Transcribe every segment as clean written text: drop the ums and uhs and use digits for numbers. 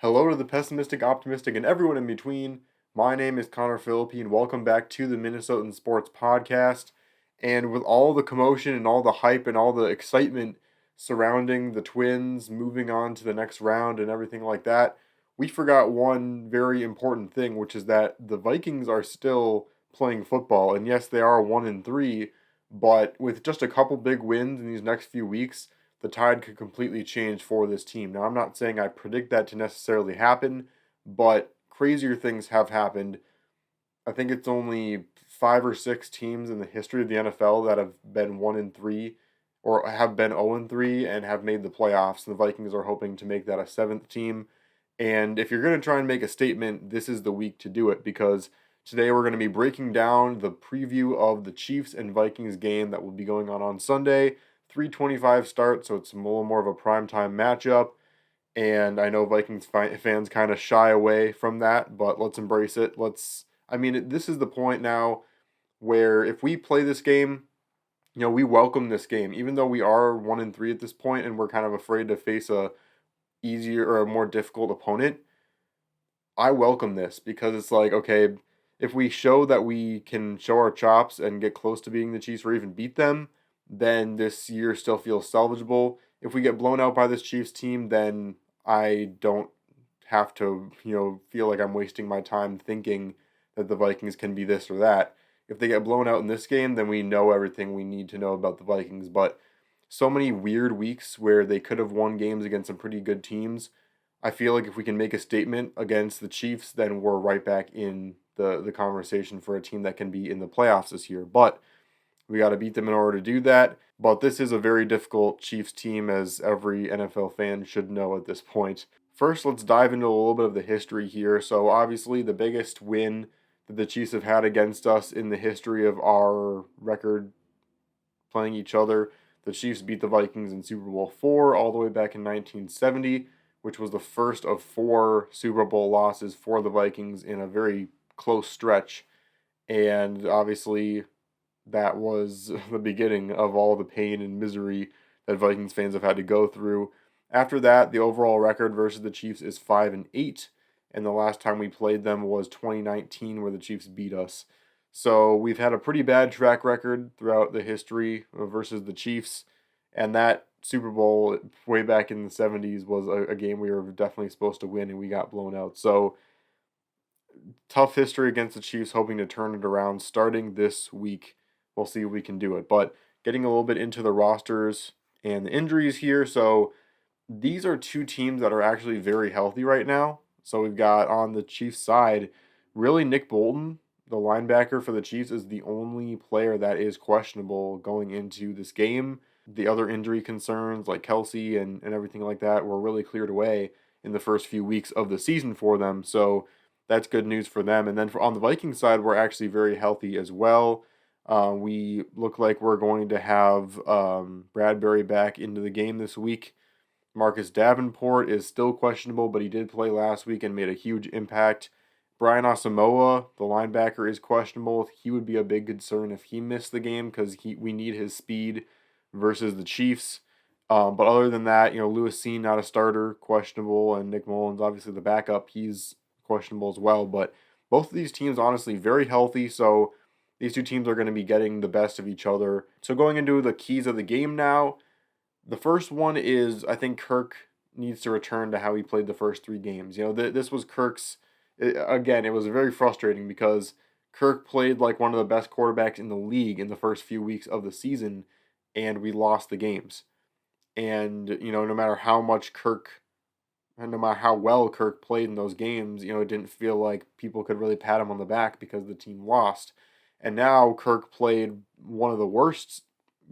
Hello to the pessimistic, optimistic, and everyone in between. My name is Connor Philippi, and welcome back to the Minnesotan Sports Podcast. And with all the commotion and all the hype and all the excitement surrounding the Twins moving on to the next round and everything like that, we forgot one very important thing, which is that the Vikings are still playing football. And yes, they are 1-3, but with just a couple big wins in these next few weeks, the tide could completely change for this team. Now, I'm not saying I predict that to necessarily happen, but crazier things have happened. I think it's only 5 or 6 teams in the history of the NFL that have been 1-3 or have been 0-3 and have made the playoffs. The Vikings are hoping to make that a seventh team. And if you're going to try and make a statement, this is the week to do it because today we're going to be breaking down the preview of the Chiefs and Vikings game that will be going on Sunday. 3:25 start, so it's a little more of a primetime matchup. And I know Vikings fans kind of shy away from that, but let's embrace it. This is the point now where if we play this game, we welcome this game, even though we are 1-3 at this point, and we're kind of afraid to face a easier or a more difficult opponent. I welcome this because it's like, okay, if we show that we can show our chops and get close to beating the Chiefs or even beat them, then this year still feels salvageable. If we get blown out by this Chiefs team, then I don't have to, feel like I'm wasting my time thinking that the Vikings can be this or that. If they get blown out in this game, then we know everything we need to know about the Vikings. But so many weird weeks where they could have won games against some pretty good teams. I feel like if we can make a statement against the Chiefs, then we're right back in the conversation for a team that can be in the playoffs this year. But we got to beat them in order to do that. But this is a very difficult Chiefs team, as every NFL fan should know at this point. First, let's dive into a little bit of the history here. So, obviously, the biggest win that the Chiefs have had against us in the history of our record playing each other. The Chiefs beat the Vikings in Super Bowl IV all the way back in 1970, which was the first of 4 Super Bowl losses for the Vikings in a very close stretch. And obviously, that was the beginning of all the pain and misery that Vikings fans have had to go through. After that, the overall record versus the Chiefs is 5-8, and the last time we played them was 2019, where the Chiefs beat us. So we've had a pretty bad track record throughout the history versus the Chiefs, and that Super Bowl way back in the 70s was a game we were definitely supposed to win, and we got blown out. So tough history against the Chiefs, hoping to turn it around starting this week. We'll see if we can do it. But getting a little bit into the rosters and the injuries here. So these are 2 teams that are actually very healthy right now. So we've got on the Chiefs side, really Nick Bolton, the linebacker for the Chiefs, is the only player that is questionable going into this game. The other injury concerns like Kelsey and everything like that were really cleared away in the first few weeks of the season for them. So that's good news for them. And then on the Vikings side, we're actually very healthy as well. We look like we're going to have Bradbury back into the game this week. Marcus Davenport is still questionable, but he did play last week and made a huge impact. Brian Asamoah, the linebacker, is questionable. He would be a big concern if he missed the game because we need his speed versus the Chiefs. But other than that, Lewis Seen, not a starter, questionable, and Nick Mullins, obviously the backup, he's questionable as well. But both of these teams, honestly, very healthy, so these 2 teams are going to be getting the best of each other. So going into the keys of the game now, the first one is I think Kirk needs to return to how he played the first 3 games. This was Kirk's, again, it was very frustrating because Kirk played like one of the best quarterbacks in the league in the first few weeks of the season, and we lost the games. And, no matter how much Kirk, and no matter how well Kirk played in those games, it didn't feel like people could really pat him on the back because the team lost. And now Kirk played one of the worst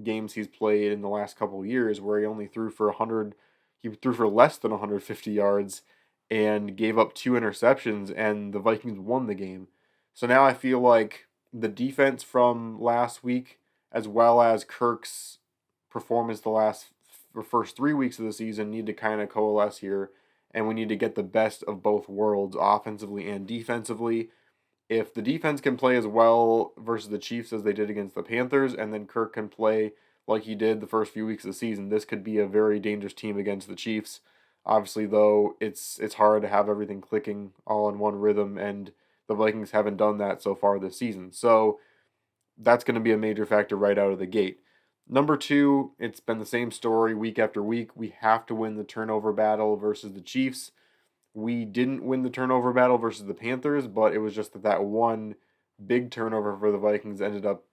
games he's played in the last couple of years, where he only threw for 100, he threw for less than 150 yards and gave up 2 interceptions, and the Vikings won the game. So now I feel like the defense from last week, as well as Kirk's performance the first 3 weeks of the season, need to kind of coalesce here, and we need to get the best of both worlds, offensively and defensively. If the defense can play as well versus the Chiefs as they did against the Panthers, and then Kirk can play like he did the first few weeks of the season, this could be a very dangerous team against the Chiefs. Obviously, though, it's hard to have everything clicking all in one rhythm, and the Vikings haven't done that so far this season. So that's going to be a major factor right out of the gate. Number two, it's been the same story week after week. We have to win the turnover battle versus the Chiefs. We didn't win the turnover battle versus the Panthers, but it was just that one big turnover for the Vikings ended up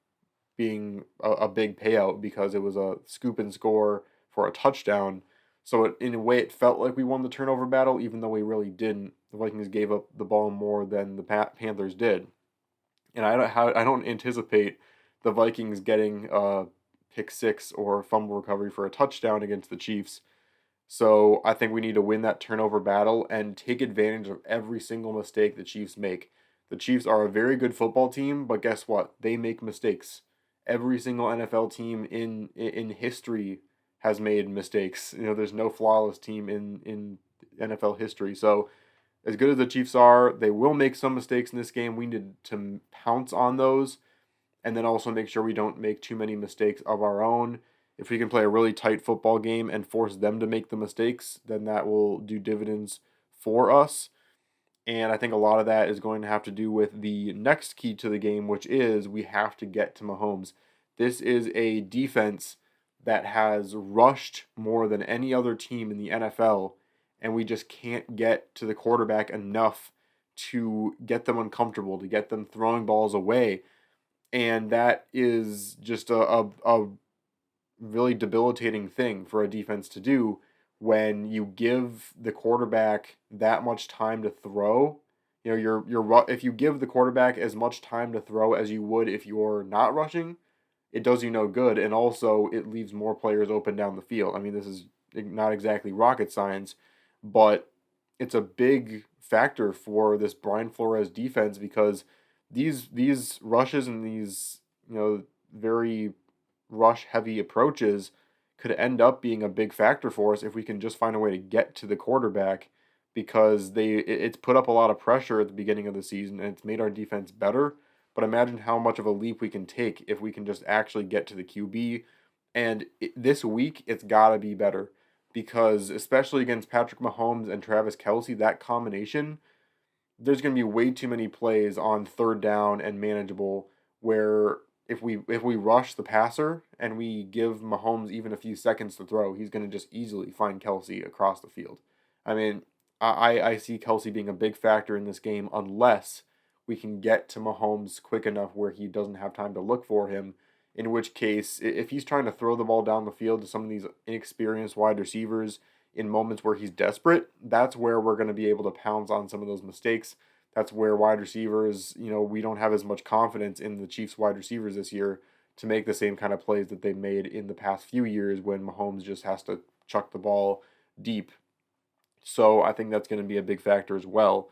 being a big payout because it was a scoop and score for a touchdown. So in a way, it felt like we won the turnover battle, even though we really didn't. The Vikings gave up the ball more than the Panthers did, and I don't anticipate the Vikings getting a pick six or fumble recovery for a touchdown against the Chiefs. So I think we need to win that turnover battle and take advantage of every single mistake the Chiefs make. The Chiefs are a very good football team, but guess what? They make mistakes. Every single NFL team in history has made mistakes. There's no flawless team in NFL history. So as good as the Chiefs are, they will make some mistakes in this game. We need to pounce on those and then also make sure we don't make too many mistakes of our own. If we can play a really tight football game and force them to make the mistakes, then that will do dividends for us. And I think a lot of that is going to have to do with the next key to the game, which is we have to get to Mahomes. This is a defense that has rushed more than any other team in the NFL, and we just can't get to the quarterback enough to get them uncomfortable, to get them throwing balls away. And that is just a really debilitating thing for a defense to do when you give the quarterback that much time to throw. If you give the quarterback as much time to throw as you would if you're not rushing, it does you no good, and also it leaves more players open down the field. I mean, this is not exactly rocket science, but it's a big factor for this Brian Flores defense because these rushes and these very rush heavy approaches could end up being a big factor for us if we can just find a way to get to the quarterback because it's put up a lot of pressure at the beginning of the season and it's made our defense better. But imagine how much of a leap we can take if we can just actually get to the QB. And this week, it's got to be better because, especially against Patrick Mahomes and Travis Kelce, that combination, there's going to be way too many plays on third down and manageable where if we rush the passer and we give Mahomes even a few seconds to throw, he's going to just easily find Kelce across the field. I mean, I see Kelce being a big factor in this game unless we can get to Mahomes quick enough where he doesn't have time to look for him. In which case, if he's trying to throw the ball down the field to some of these inexperienced wide receivers in moments where he's desperate, that's where we're going to be able to pounce on some of those mistakes. That's where wide receivers, we don't have as much confidence in the Chiefs wide receivers this year to make the same kind of plays that they made in the past few years when Mahomes just has to chuck the ball deep. So I think that's going to be a big factor as well.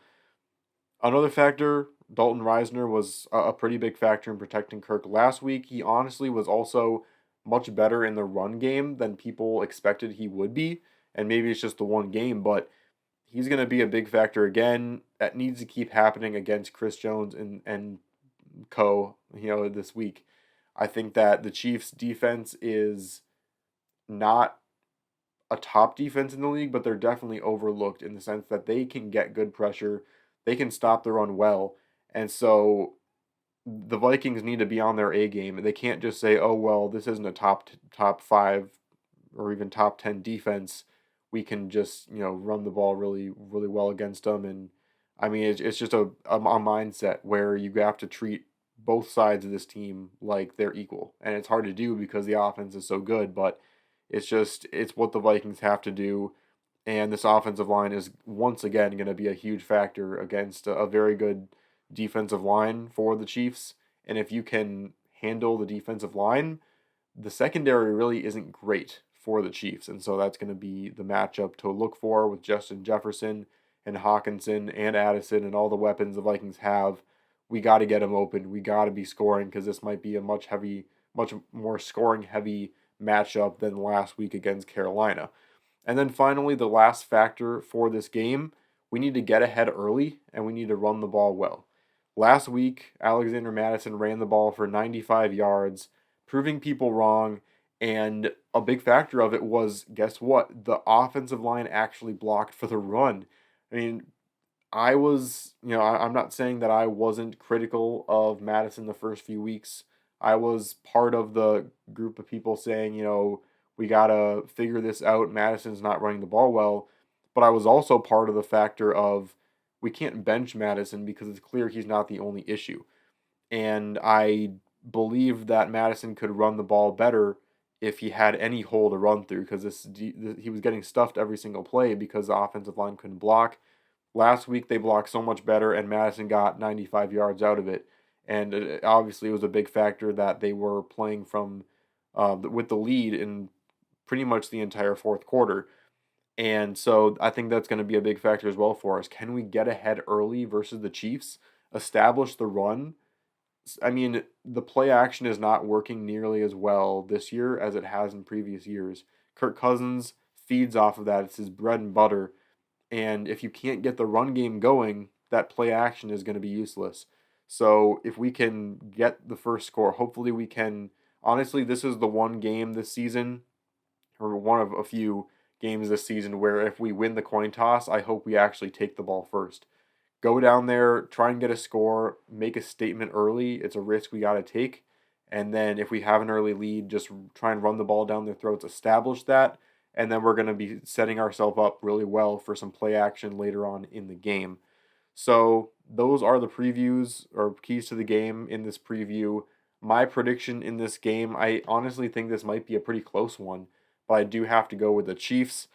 Another factor, Dalton Reisner was a pretty big factor in protecting Kirk last week. He honestly was also much better in the run game than people expected he would be. And maybe it's just the one game, but he's going to be a big factor again. That needs to keep happening against Chris Jones and co, this week. I think that the Chiefs defense is not a top defense in the league, but they're definitely overlooked in the sense that they can get good pressure, they can stop the run well, and so the Vikings need to be on their A game. They can't just say, "Oh well, this isn't a top five or even top 10 defense. We can just run the ball really really well against them." And I mean, it's just a mindset where you have to treat both sides of this team like they're equal, and it's hard to do because the offense is so good, but it's what the Vikings have to do, and this offensive line is once again going to be a huge factor against a very good defensive line for the Chiefs. And if you can handle the defensive line, the secondary really isn't great for the Chiefs, and so that's going to be the matchup to look for with Justin Jefferson and Hawkinson and Addison and all the weapons the Vikings have. We got to get them open. We got to be scoring because this might be a much more scoring heavy matchup than last week against Carolina. And then finally, the last factor for this game, we need to get ahead early and we need to run the ball well. Last week, Alexander Mattison ran the ball for 95 yards, proving people wrong, And a big factor of it was, guess what? The offensive line actually blocked for the run. I mean, I'm not saying that I wasn't critical of Madison the first few weeks. I was part of the group of people saying, we got to figure this out. Madison's not running the ball well. But I was also part of the factor of we can't bench Madison because it's clear he's not the only issue. And I believe that Madison could run the ball better if he had any hole to run through because he was getting stuffed every single play because the offensive line couldn't block. Last week they blocked so much better, and Madison got 95 yards out of it. And obviously, it was a big factor that they were playing from with the lead in pretty much the entire fourth quarter. And so I think that's going to be a big factor as well for us. Can we get ahead early versus the Chiefs? Establish the run. I mean, the play action is not working nearly as well this year as it has in previous years. Kirk Cousins feeds off of that. It's his bread and butter. And if you can't get the run game going, that play action is going to be useless. So if we can get the first score, hopefully we can. Honestly, this is the one game this season, or one of a few games this season, where if we win the coin toss, I hope we actually take the ball first. Go down there, try and get a score, make a statement early. It's a risk we got to take. And then if we have an early lead, just try and run the ball down their throats, establish that, and then we're going to be setting ourselves up really well for some play action later on in the game. So those are the previews or keys to the game in this preview. My prediction in this game, I honestly think this might be a pretty close one, but I do have to go with the Chiefs.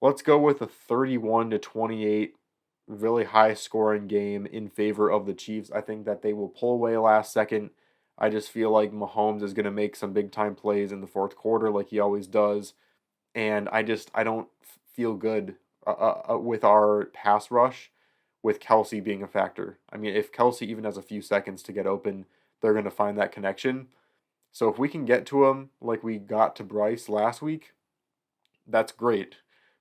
Let's go with a 31-28 really high scoring game in favor of the Chiefs. I think that they will pull away last second. I just feel like Mahomes is going to make some big time plays in the fourth quarter like he always does. And I don't feel good with our pass rush with Kelsey being a factor. I mean, if Kelsey even has a few seconds to get open, they're going to find that connection. So if we can get to him like we got to Bryce last week, that's great.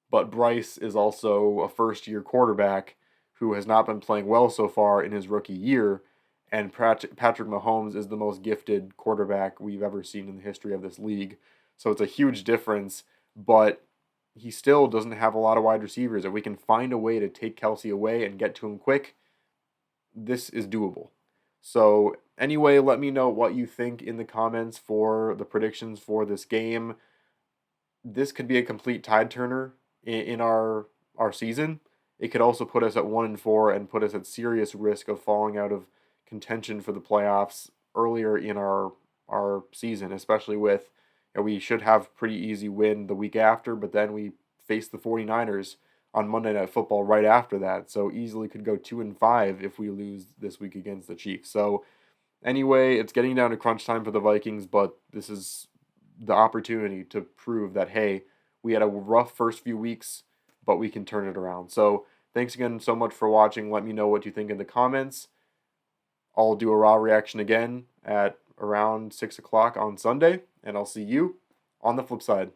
But Bryce is also a first year quarterback who has not been playing well so far in his rookie year. And Patrick Mahomes is the most gifted quarterback we've ever seen in the history of this league. So it's a huge difference, but he still doesn't have a lot of wide receivers. If we can find a way to take Kelsey away and get to him quick, this is doable. So, anyway, let me know what you think in the comments for the predictions for this game. This could be a complete tide turner in our season. It could also put us at 1-4 and put us at serious risk of falling out of contention for the playoffs earlier in our season, especially with we should have pretty easy win the week after, but then we face the 49ers on Monday Night Football right after that. So easily could go 2-5 if we lose this week against the Chiefs. So anyway, it's getting down to crunch time for the Vikings, but this is the opportunity to prove that, hey, we had a rough first few weeks, but we can turn it around. So thanks again so much for watching. Let me know what you think in the comments. I'll do a raw reaction again at around 6 o'clock on Sunday, and I'll see you on the flip side.